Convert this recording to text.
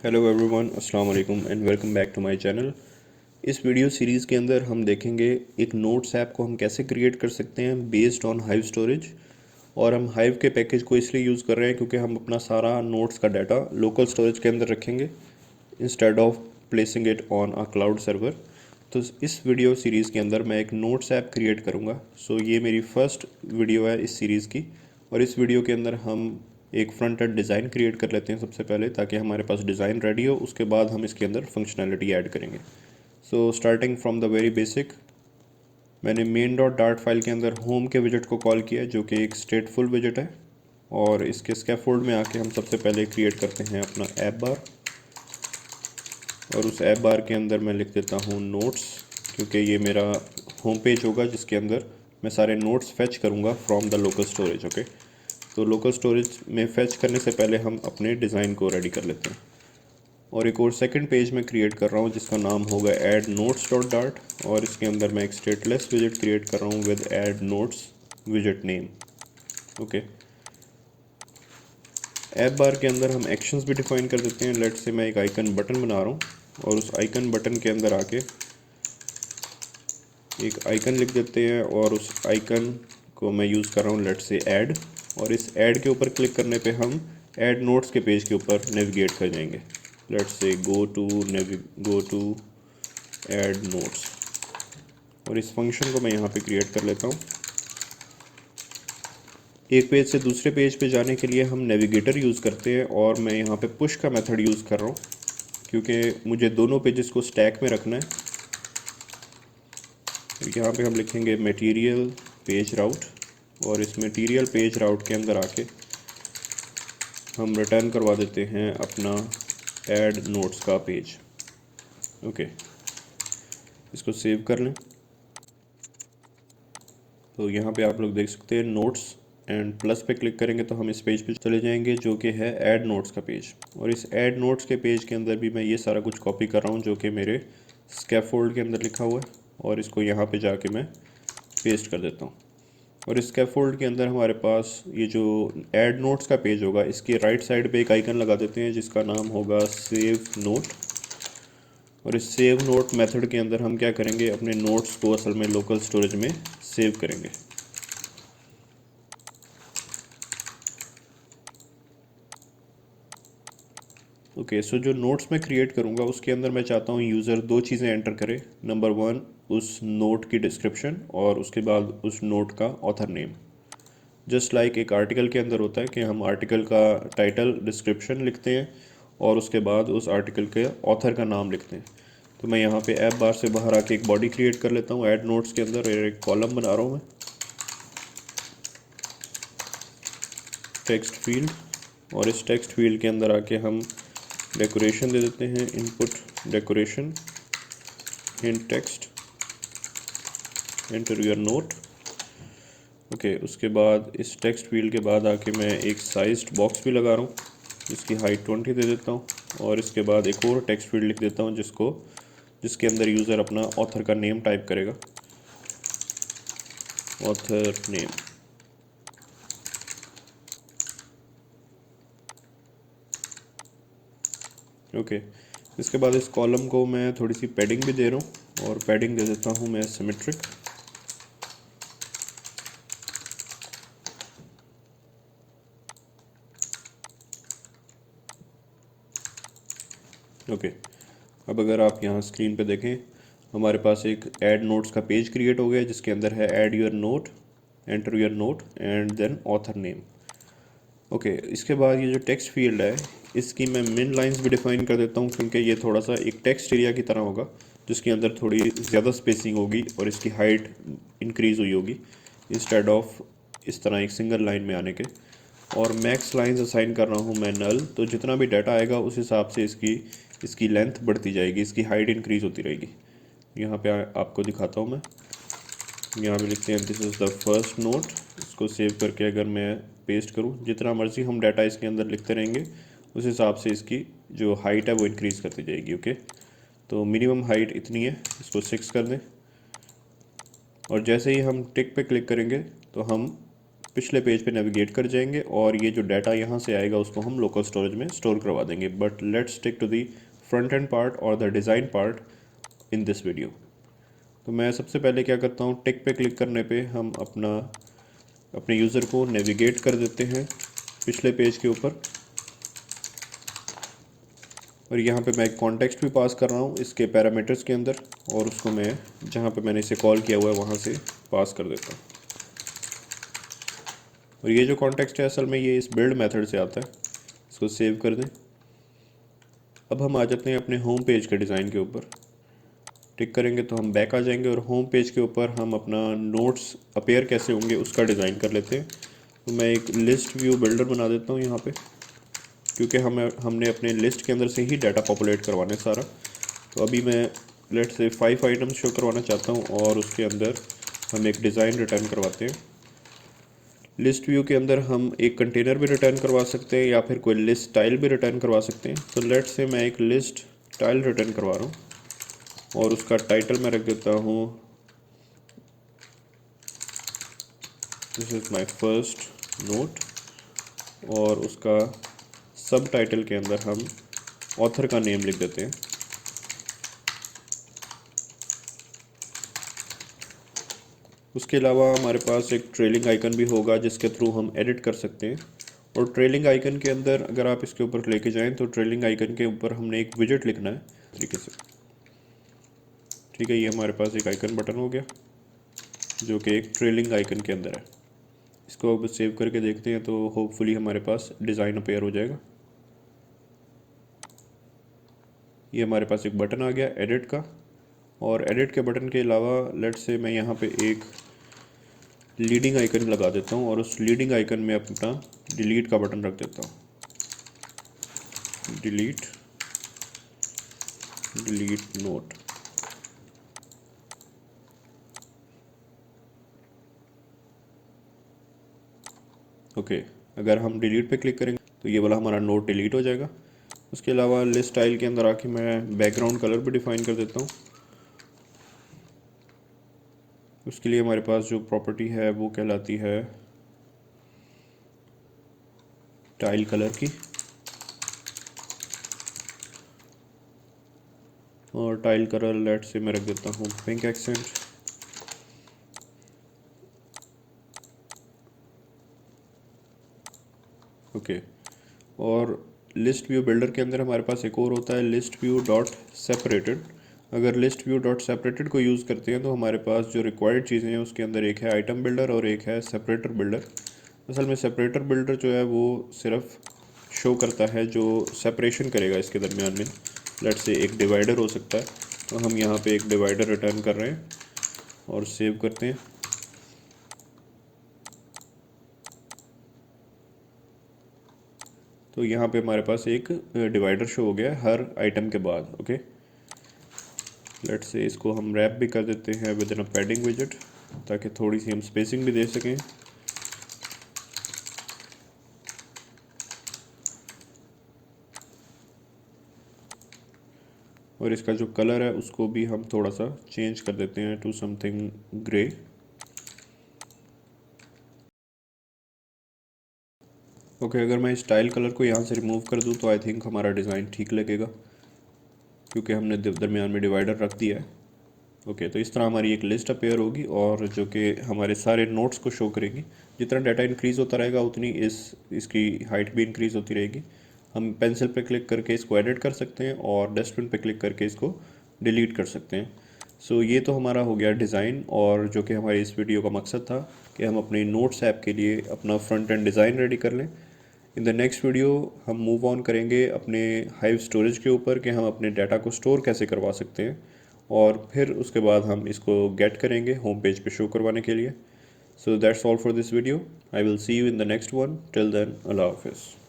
Hello everyone, अस्सलाम वालेकुम and welcome back to my channel. इस वीडियो सीरीज़ के अंदर हम देखेंगे एक नोट्स ऐप को हम कैसे क्रिएट कर सकते हैं बेस्ड ऑन हाइव स्टोरेज। और हम हाइव के पैकेज को इसलिए यूज़ कर रहे हैं क्योंकि हम अपना सारा नोट्स का डाटा लोकल स्टोरेज के अंदर रखेंगे instead of placing it on a cloud server. तो इस वीडियो सीरीज़ के अंदर मैं एक नोट्स ऐप क्रिएट करूँगा। सो ये मेरी फर्स्ट वीडियो है इस सीरीज़ की। और इस वीडियो के अंदर हम एक फ्रंट एंड डिज़ाइन क्रिएट कर लेते हैं सबसे पहले, ताकि हमारे पास डिज़ाइन रेडी हो। उसके बाद हम इसके अंदर फंक्शनैलिटी ऐड करेंगे। So starting from the very basic, मैंने मेन डॉट डार्ट फाइल के अंदर होम के विजेट को कॉल किया जो कि एक स्टेटफुल विजेट है। और इसके स्कैफोल्ड में आके हम सबसे पहले क्रिएट करते हैं अपना ऐप बार। और उस ऐप बार के अंदर मैं लिख देता हूँ नोट्स, क्योंकि ये मेरा होम पेज होगा जिसके अंदर मैं सारे नोट्स फेच करूँगा from the local storage. Okay, तो लोकल स्टोरेज में फेच करने से पहले हम अपने डिज़ाइन को रेडी कर लेते हैं। और एक और सेकंड पेज में क्रिएट कर रहा हूँ जिसका नाम होगा ऐड नोट्स डॉट डार्ट। और इसके अंदर मैं एक स्टेटलेस विजेट क्रिएट कर रहा हूँ विद ऐड नोट्स विजेट नेम। ओके, ऐप बार के अंदर हम एक्शंस भी डिफाइन कर देते हैं। लेट से मैं एक आइकन बटन बना रहा हूँ और उस आइकन बटन के अंदर आके एक आइकन लिख देते हैं और उस आइकन को मैं यूज़ कर रहा हूँ लेट से ऐड। और इस ऐड के ऊपर क्लिक करने पे हम ऐड नोट्स के पेज के ऊपर नेविगेट कर जाएंगे। लेट से गो टू ऐड नोट्स। और इस फंक्शन को मैं यहाँ पे क्रिएट कर लेता हूँ। एक पेज से दूसरे पेज पे जाने के लिए हम नेविगेटर यूज़ करते हैं और मैं यहाँ पे पुश का मेथड यूज़ कर रहा हूँ क्योंकि मुझे दोनों पेजेस को स्टैक में रखना है। यहाँ पे हम लिखेंगे मटेरियल पेज राउट और इस मटेरियल पेज राउट के अंदर आके हम रिटर्न करवा देते हैं अपना ऐड नोट्स का पेज। ओके, इसको सेव कर लें। तो यहाँ पे आप लोग देख सकते हैं नोट्स एंड प्लस पे क्लिक करेंगे तो हम इस पेज पे चले जाएंगे जो कि है ऐड नोट्स का पेज। और इस ऐड नोट्स के पेज के अंदर भी मैं ये सारा कुछ कॉपी कर रहा हूँ जो कि मेरे स्कैफोल्ड के अंदर लिखा हुआ है। और इसको यहाँ पे जाके मैं पेस्ट कर देता हूँ। और इस स्कैफोल्ड के अंदर हमारे पास ये जो ऐड नोट्स का पेज होगा इसके राइट साइड पे एक आइकन लगा देते हैं जिसका नाम होगा सेव नोट। और इस सेव नोट मेथड के अंदर हम क्या करेंगे, अपने नोट्स को असल में लोकल स्टोरेज में सेव करेंगे। ओके, सो जो नोट्स मैं क्रिएट करूँगा उसके अंदर मैं चाहता हूँ यूज़र दो चीज़ें एंटर करे। नंबर वन, उस नोट की डिस्क्रिप्शन और उसके बाद उस नोट का ऑथर नेम। जस्ट लाइक एक आर्टिकल के अंदर होता है कि हम आर्टिकल का टाइटल डिस्क्रिप्शन लिखते हैं और उसके बाद उस आर्टिकल के ऑथर का नाम लिखते हैं। तो मैं यहाँ पे ऐप बार से बाहर आके एक बॉडी क्रिएट कर लेता हूँ ऐड नोट्स के अंदर। एक कॉलम बना रहा हूँ मैं, टेक्स्ट फील्ड। और इस टेक्स्ट फील्ड के अंदर आके हम डेकोरेशन दे देते हैं, input decoration in text enter your note. Okay, उसके बाद इस टेक्स्ट फील्ड के बाद आके मैं एक साइज्ड बॉक्स भी लगा रहा हूँ जिसकी हाइट 20 दे देता हूँ। और इसके बाद एक और टेक्स्ट फील्ड लिख देता हूँ जिसके अंदर यूज़र अपना ऑथर का नेम टाइप करेगा, ऑथर नेम। ओके, इसके बाद इस कॉलम को मैं थोड़ी सी पैडिंग भी दे रहा हूँ और पैडिंग दे देता हूँ मैं सिमेट्रिक। ओके, अब अगर आप यहाँ स्क्रीन पे देखें हमारे पास एक ऐड नोट्स का पेज क्रिएट हो गया जिसके अंदर है add your note, enter your note and then author name. Okay, इसके बाद ये जो टेक्स्ट फील्ड है इसकी मैं मिन लाइंस भी डिफाइन कर देता हूँ क्योंकि ये थोड़ा सा एक टेक्स्ट एरिया की तरह होगा जिसके अंदर थोड़ी ज़्यादा स्पेसिंग होगी और इसकी हाइट इंक्रीज़ हुई होगी इंस्टेड ऑफ इस तरह एक सिंगल लाइन में आने के। और मैक्स लाइंस असाइन कर रहा हूँ मैं नल, तो जितना भी डाटा आएगा उस हिसाब से इसकी लेंथ बढ़ती जाएगी, इसकी हाइट इंक्रीज़ होती रहेगी। यहाँ पे आपको दिखाता हूँ मैं। यहाँ पे लिखते हैं this is the first note. इसको सेव करके अगर मैं पेस्ट करूँ, जितना मर्जी हम डाटा इसके अंदर लिखते रहेंगे उस हिसाब से इसकी जो हाइट है वो इंक्रीज़ करती जाएगी। ओके, तो मिनिमम हाइट इतनी है, इसको 6 कर दें। और जैसे ही हम टिक पे क्लिक करेंगे तो हम पिछले पेज पे नेविगेट कर जाएंगे और ये जो डाटा यहाँ से आएगा उसको हम लोकल स्टोरेज में स्टोर करवा देंगे। But let's stick to the front end part और the design part in this video. तो मैं सबसे पहले क्या करता हूँ, टिक पे क्लिक करने पे हम अपने यूज़र को नेविगेट कर देते हैं पिछले पेज के ऊपर। और यहाँ पे मैं एक कॉन्टेक्स्ट भी पास कर रहा हूँ इसके पैरामीटर्स के अंदर, और उसको मैं जहाँ पे मैंने इसे कॉल किया हुआ है वहाँ से पास कर देता हूँ। और ये जो कॉन्टेक्स्ट है असल में ये इस बिल्ड मेथड से आता है। इसको सेव कर दें। अब हम आ जाते हैं अपने होम पेज के डिज़ाइन के ऊपर। टिक करेंगे तो हम बैक आ जाएंगे और होम पेज के ऊपर हम अपना नोट्स अपीयर कैसे होंगे उसका डिज़ाइन कर लेते हैं। तो मैं एक लिस्ट व्यू बिल्डर बना देता हूँ यहाँ पे, क्योंकि हमने अपने लिस्ट के अंदर से ही डाटा पॉपुलेट करवाना है सारा। तो अभी मैं लेट्स से 5 आइटम्स शो करवाना चाहता हूँ और उसके अंदर हम एक डिज़ाइन रिटर्न करवाते हैं। लिस्ट व्यू के अंदर हम एक कंटेनर भी रिटर्न करवा सकते हैं या फिर कोई लिस्ट स्टाइल भी रिटर्न करवा सकते हैं। तो लेट्स से मैं एक लिस्ट स्टाइल रिटर्न करवा रहा हूँ और उसका टाइटल मैं रख देता हूँ this is my first note, और उसका सब टाइटल के अंदर हम ऑथर का नेम लिख देते हैं। उसके अलावा हमारे पास एक ट्रेलिंग आइकन भी होगा जिसके थ्रू हम एडिट कर सकते हैं। और ट्रेलिंग आइकन के अंदर अगर आप इसके ऊपर लेके जाएं तो ट्रेलिंग आइकन के ऊपर हमने एक विजेट लिखना है तरीके से। ठीक है, ये हमारे पास एक आइकन बटन हो गया जो कि एक ट्रेलिंग आइकन के अंदर है। इसको अब सेव करके देखते हैं तो होपफुली हमारे पास डिज़ाइन अपीयर हो जाएगा। ये हमारे पास एक बटन आ गया एडिट का, और एडिट के बटन के अलावा लेट्स से मैं यहाँ पे एक लीडिंग आइकन लगा देता हूँ और उस लीडिंग आइकन में अपना डिलीट का बटन रख देता हूँ। Delete note. ओके, अगर हम डिलीट पे क्लिक करेंगे तो ये वाला हमारा नोट डिलीट हो जाएगा। उसके अलावा लिस्ट स्टाइल के अंदर आके मैं बैकग्राउंड कलर भी डिफाइन कर देता हूँ। उसके लिए हमारे पास जो प्रॉपर्टी है वो कहलाती है टाइल कलर की, और टाइल कलर लेट से मैं रख देता हूँ पिंक एक्सेंट। ओके, और लिस्ट व्यू बिल्डर के अंदर हमारे पास एक और होता है लिस्ट व्यू डॉट सेपरेटेड। अगर लिस्ट व्यू डॉट सेपरेटेड को यूज़ करते हैं तो हमारे पास जो रिक्वायर्ड चीज़ें हैं उसके अंदर एक है आइटम बिल्डर और एक है सेपरेटर बिल्डर। असल में सेपरेटर बिल्डर जो है वो सिर्फ शो करता है जो सेपरेशन करेगा इसके दरमियान में। लेट से एक डिवाइडर हो सकता है, तो हम यहाँ पे एक डिवाइडर रिटर्न कर रहे हैं और सेव करते हैं। तो यहाँ पे हमारे पास एक डिवाइडर शो हो गया हर आइटम के बाद। ओके, लेट से इसको हम रैप भी कर देते हैं विद इन अ पैडिंग विजेट ताकि थोड़ी सी हम स्पेसिंग भी दे सकें। और इसका जो कलर है उसको भी हम थोड़ा सा चेंज कर देते हैं टू समथिंग ग्रे। ओके, अगर मैं स्टाइल कलर को यहाँ से रिमूव कर दूँ तो आई थिंक हमारा डिज़ाइन ठीक लगेगा क्योंकि हमने दरमियान में डिवाइडर रख दिया है। ओके, तो इस तरह हमारी एक लिस्ट अपीयर होगी और जो कि हमारे सारे नोट्स को शो करेगी। जितना डाटा इंक्रीज़ होता रहेगा उतनी इसकी हाइट भी इंक्रीज़ होती रहेगी। हम पेंसिल पे क्लिक करके इसको एडिट कर सकते हैं और डस्टबिन पे क्लिक करके इसको डिलीट कर सकते हैं। सो ये तो हमारा हो गया डिज़ाइन, और जो कि हमारी इस वीडियो का मकसद था कि हम अपनी नोट्स ऐप के लिए अपना फ्रंट एंड डिज़ाइन रेडी कर लें। इन द नेक्स्ट वीडियो हम मूव ऑन करेंगे अपने हाइव स्टोरेज के ऊपर कि हम अपने डाटा को स्टोर कैसे करवा सकते हैं, और फिर उसके बाद हम इसको गेट करेंगे होम पेज पे शो करवाने के लिए। So that's all for this video. I will see you in the next one. Till then, Allah हाफिज़।